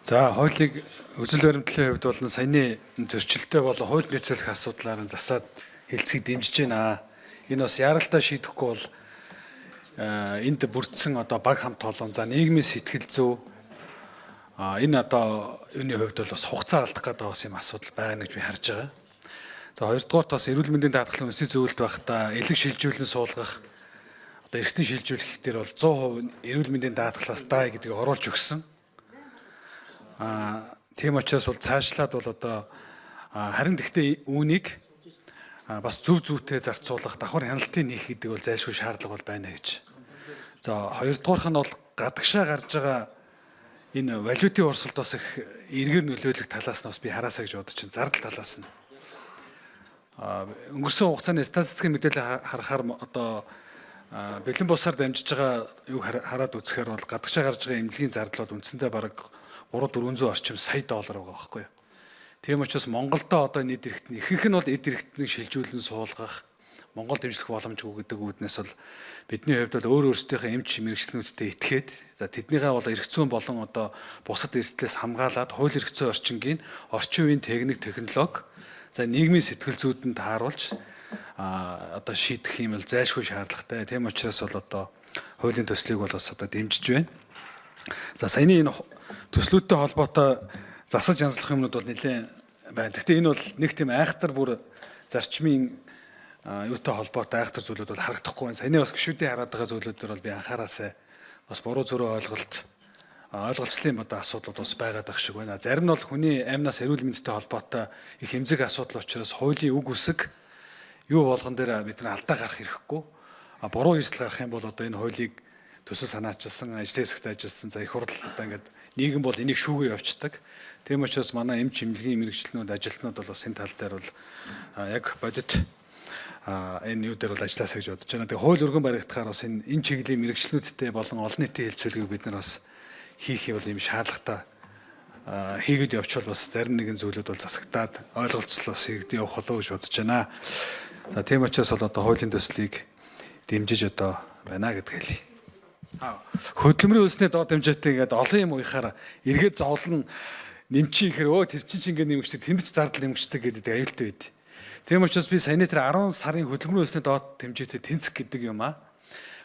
За хуулийг үзэл баримтлалын хувьд бол саяны зөрчилтэй болон хууль нийцүүлэх асуудлаар засаад хэлцгийг дэмжиж байна. Энэ бас яралтай шийдэхгүй бол энд бүрдсэн одоо баг хамт олон за нийгмийн сэтгэл зүй энэ одоо юуны хувьд бол бас хугацаа алдах гэдэг бас юм асуудал байгаа гэж би харж байгаа. За хоёрдугаар бас эрүүл мэндийн даатгалын үндэсний зөвлөлд байхдаа элэг шилжүүлэн суулгах одоо эргэтэн шилжүүлэх дээр бол 100% эрүүл мэндийн даатгалаас дай гэдгийг оруулж өгсөн. Тийм учраас бол цаашлаад бол одоо харин гэхдээ үүнийг бас зөв зүйтэй зарцуулах давхар хяналтын нийх гэдэг бол зайлшгүй шаардлага бол байна гэж. За хоёрдугаарх нь бол гадагшаа гарч байгаа энэ валютын орсголдоос их эргээр нөлөөлөх талаас нь бас би хараасаа гэж бодож чинь зардал талаас нь. Өнгөрсөн хугацааны статистикийн мэдээлэл харахаар одоо бэлэн бусаар дамжиж байгаа юу хараад үзэхээр бол гадагшаа гарч байгаа эмнэлгийн зардал бол үндсэндээ бараг 300-400 орчим сая доллар байгаа байхгүй юу. Тийм учраас Монголдо одоо нийт эрхтэн ихэнх нь бол эд эрхтнийг шилжүүлэн суулгах, Монгол дэмжлэх боломжгүй гэдэг үүднээс бол бидний хувьд бол өөр өөрсдийнхээ эмч мэрэгчлэнүүдтэй итгээд за тэднийгээ бол эрх зүйн болон одоо бусад эрсдлээс хамгаалаад хууль эрх зүйн орчингийн орчин үеийн техник технологи за нийгмийн сэтгэл зүйдэнд тааруулж одоо шийдэх юм бол зайлшгүй шаардлагатай. Тийм учраас бол одоо хуулийн төслийг бол бас одоо дэмжиж байна. За саяны энэ төслүүдтэй холбоотой засаж янзлах юмнууд бол нэлээд байна. Гэхдээ энэ бол нэг тийм айхтар бүр зарчмын юутай холбоотой айхтар зүйлүүд бол харагдахгүй байна. Саяны бас гишүүдийн хараад байгаа зүйлүүд дээр бол би анхаараасаа бас буруу зөрөө ойлголцлын одоо асуудлууд бас байгаад байх шиг байна. Зарим нь бол хүний амнаас эрүүл мэндтэй холбоотой их хэмжиг асуудал учраас хуулийн үг үсэг юу болгон дээр бид нар алдаа гарах хэрэггүй. Буруу эрсдэл гарах юм бол одоо энэ хуулийг төсөл санаачилсан, ажлын хэсэгт ажилласан за их хурл одоо ингээд нийгэм бол энийг шүүгээ явуулдаг. Тийм учраас манай эмч эмнэлгийн мэрэгчлэнүүд ажилтнууд бол бас энэ тал дээр бол яг бодит энэ юу дээр бол ажилласаа гэж бодож байна. Тэгээ хууль өргөн баригдахаар бас энэ чиглэлийн мэрэгчлэнүүдтэй болон олон нийтийн хэлцүүлгийг бид нар бас хийх юм бол юм шаардлагатай хийгээд явуучвал бас зарим нэгэн зүйлүүд бол засагдаад ойлголцол бас хийгдэж явах болов уу гэж бодож байна. За тийм учраас бол одоо хуулийн төслийг дэмжиж одоо байна гэдгийг хэлье. Хөдөлмөрийн үндэсний доод хэмжээтэй ингээд олон юм уяхаар эргээд зовлон нэмчих ихээр өө тэр чинь ингээд нэмэгчтэй тэнд ч зардал нэмэгчтэй гэдэг аюултай байд. Тийм учраас би саяны тэр 10 сарын хөдөлмөрийн үндэсний доод хэмжээтэй тэнцэх гэдэг юм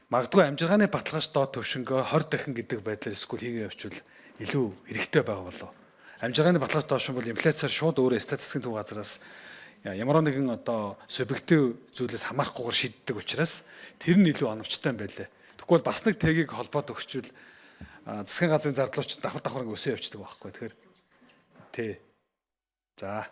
магадгүй амжиргааны баталгааш доод төвшөнгөө 20 дахин гэдэг байдлаар эсвэл хийгээ явуучвал илүү хэрэгтэй байгаа болов. Амжиргааны баталгааш доош бол инфляцаар шууд өөрөө статистикийн төв газраас ямар нэгэн одоо субъектив зүйлээс хамаарахгүйгээр шийддэг учраас тэр нь илүү оновчтой юм байлээ. Тэгвэл бас нэг тэгийг холбоод өгчвөл засгийн газрын зардлууч давхар давхар өсөө явчихдаг байхгүй. Тэгэхээр тий. За